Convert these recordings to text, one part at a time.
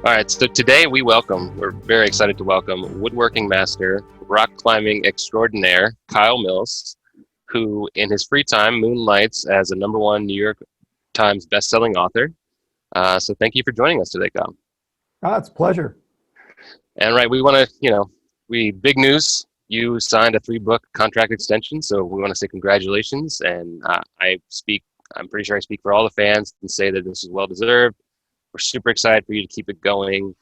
All right, so today we're very excited to welcome woodworking master, rock climbing extraordinaire, Kyle Mills, who in his free time moonlights as a #1 New York Times bestselling author. So thank you for joining us today, Kyle. It's a pleasure. And right, we want to, big news. You signed a 3-book contract extension, so we want to say congratulations. And I'm pretty sure I speak for all the fans and say that this is well deserved. We're super excited for you to keep it going.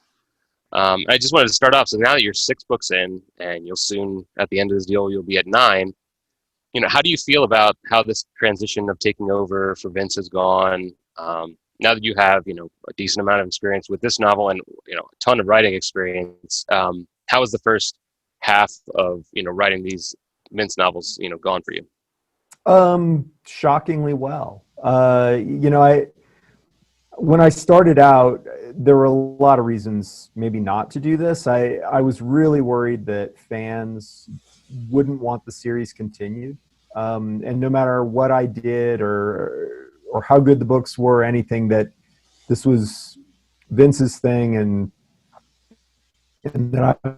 I just wanted to start off. So now that you're 6 books in, and you'll soon, at the end of this deal, you'll be at 9. How do you feel about how this transition of taking over for Vince has gone? Now that you have, a decent amount of experience with this novel and, a ton of writing experience, how was the first half of, writing these Vince novels, gone for you? Shockingly well. When I started out, there were a lot of reasons maybe not to do this. I was really worried that fans wouldn't want the series continued. And no matter what I did or how good the books were, anything, that this was Vince's thing and that I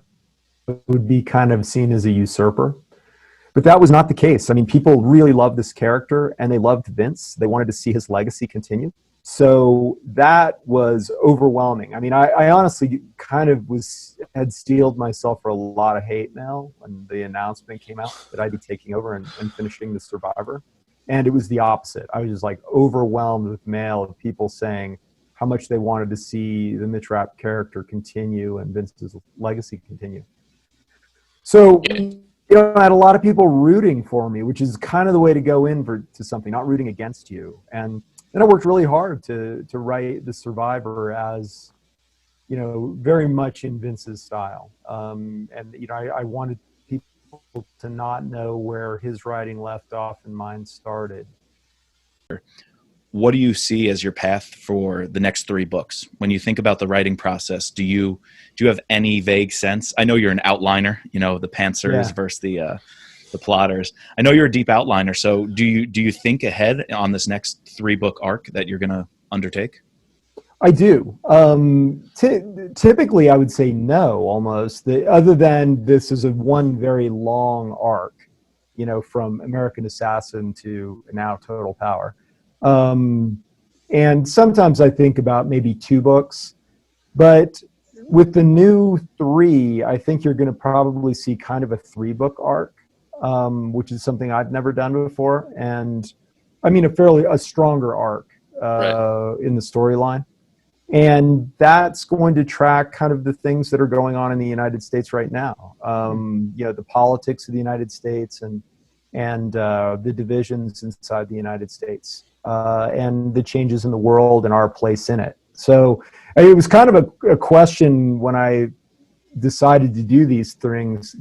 would be kind of seen as a usurper. But that was not the case. I mean, people really loved this character and they loved Vince. They wanted to see his legacy continue. So that was overwhelming. I mean, I honestly kind of had steeled myself for a lot of hate mail when the announcement came out that I'd be taking over and finishing The Survivor. And it was the opposite. I was just like overwhelmed with mail of people saying how much they wanted to see the Mitch Rapp character continue and Vince's legacy continue. So, I had a lot of people rooting for me, which is kind of the way to go to something, not rooting against you. And I worked really hard to write The Survivor as, very much in Vince's style. And, I wanted people to not know where his writing left off and mine started. What do you see as your path for the next 3 books? When you think about the writing process, do you have any vague sense? I know you're an outliner, the pantsers versus the plotters. I know you're a deep outliner. So do you think ahead on this next 3-book arc that you're going to undertake? I do. Typically, I would say no, almost. Other than this is one very long arc, from American Assassin to now Total Power. And sometimes I think about maybe 2 books, but with the new 3, I think you're going to probably see kind of a 3-book arc, which is something I've never done before. And I mean, a stronger arc, in the storyline. And that's going to track kind of the things that are going on in the United States right now. The politics of the United States and the divisions inside the United States. And the changes in the world and our place in it. So it was kind of a question when I decided to do these things,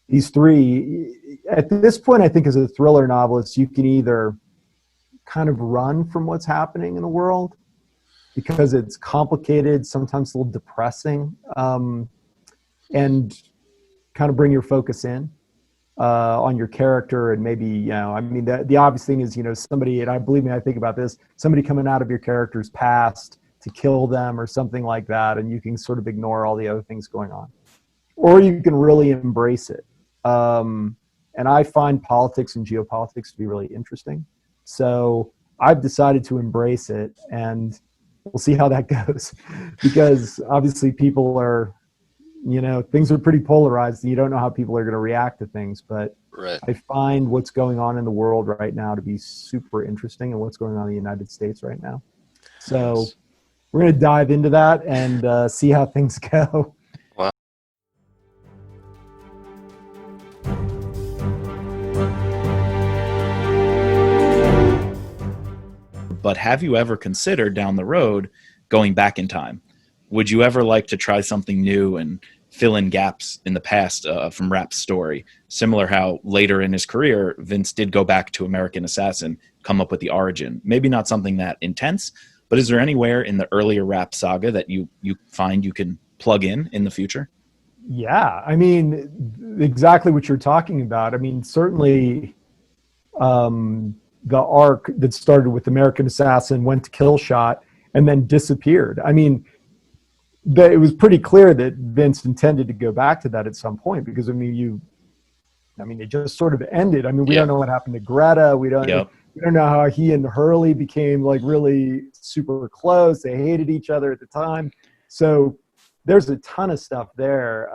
these 3. At this point, I think as a thriller novelist, you can either kind of run from what's happening in the world because it's complicated, sometimes a little depressing, and kind of bring your focus in. On your character and maybe, the obvious thing is, somebody, and I think about this, somebody coming out of your character's past to kill them or something like that, and you can sort of ignore all the other things going on. Or you can really embrace it. And I find politics and geopolitics to be really interesting. So I've decided to embrace it, and we'll see how that goes. Because obviously people are, things are pretty polarized. You don't know how people are going to react to things, but I find what's going on in the world right now to be super interesting and what's going on in the United States right now. So we're going to dive into that and see how things go. Wow. But have you ever considered down the road going back in time? Would you ever like to try something new and fill in gaps in the past from Rapp's story? Similar how later in his career, Vince did go back to American Assassin, come up with the origin. Maybe not something that intense, but is there anywhere in the earlier Rapp saga that you find you can plug in the future? Yeah, I mean, exactly what you're talking about. I mean, certainly the arc that started with American Assassin, went to Kill Shot, and then disappeared. I mean, it was pretty clear that Vince intended to go back to that at some point, because it just sort of ended. I mean, we don't know what happened to Greta. We don't know how he and Hurley became like really super close. They hated each other at the time. So there's a ton of stuff there,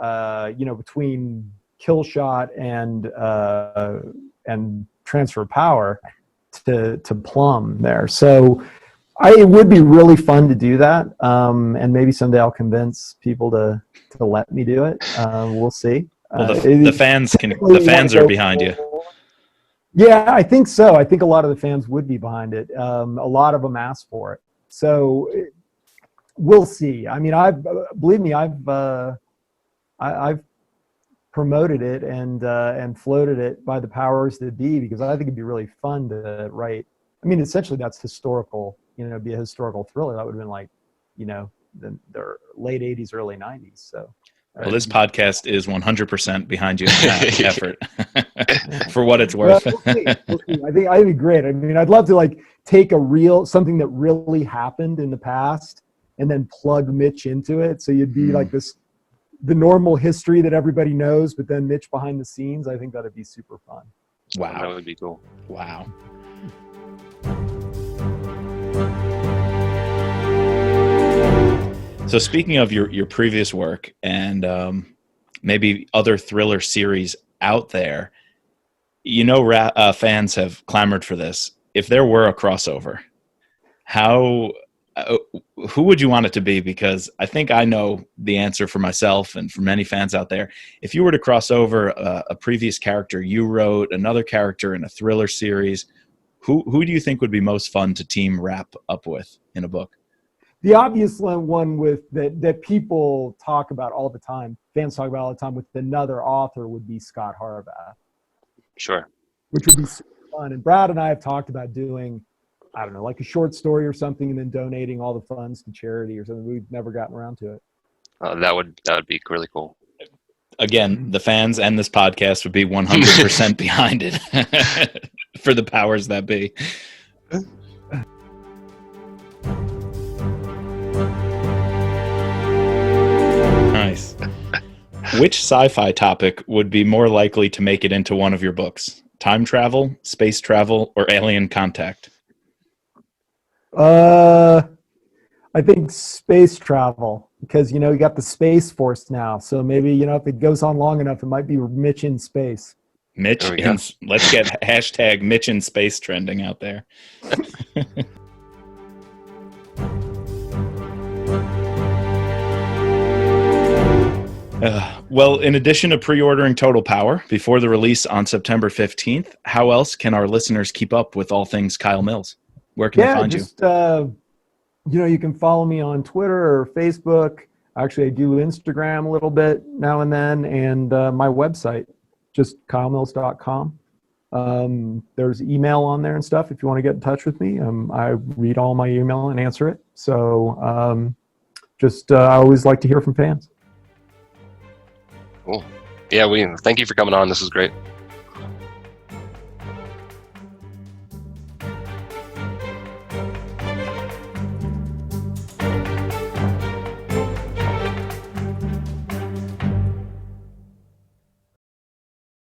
between Killshot and Transfer Power to plumb there. So it would be really fun to do that. And maybe someday I'll convince people to let me do it. We'll see. Well, the fans are behind you. Yeah, I think so. I think a lot of the fans would be behind it. A lot of them asked for it. So we'll see. I mean, believe me, I've promoted it and floated it by the powers that be, because I think it'd be really fun to write. I mean, essentially that's historical, be a historical thriller. That would have been like, the late 80s, early 90s. So. Well, this podcast is 100% behind you in that effort, for what it's worth. Well, we'll see. I think it'd be great. I mean, I'd love to take something that really happened in the past and then plug Mitch into it. So you'd be like the normal history that everybody knows, but then Mitch behind the scenes. I think that'd be super fun. Wow. That would be cool. Wow. So speaking of your previous work and maybe other thriller series out there, fans have clamored for this. If there were a crossover, who would you want it to be? Because I think I know the answer for myself and for many fans out there. If you were to cross over a previous character you wrote, another character in a thriller series, who do you think would be most fun to team Rapp up with in a book? The obvious one that people talk about all the time, fans talk about all the time, with another author would be Scott Harbath. Sure. Which would be super fun. And Brad and I have talked about doing, I don't know, like a short story or something, and then donating all the funds to charity or something. We've never gotten around to it. That would be really cool. Again, the fans and this podcast would be 100% behind it for the powers that be. Nice. Which sci-fi topic would be more likely to make it into one of your books? Time travel, space travel, or alien contact? I think space travel, because, you got the Space Force now. So maybe, if it goes on long enough, it might be Mitch in space. Let's get hashtag Mitch in space trending out there. Well, in addition to pre-ordering Total Power before the release on September 15th, how else can our listeners keep up with all things Kyle Mills? Where can they find you? You can follow me on Twitter or Facebook. Actually, I do Instagram a little bit now and then, and my website, just kylemills.com. There's email on there and stuff if you want to get in touch with me. I read all my email and answer it. So I always like to hear from fans. Cool. Yeah, we thank you for coming on. This was great.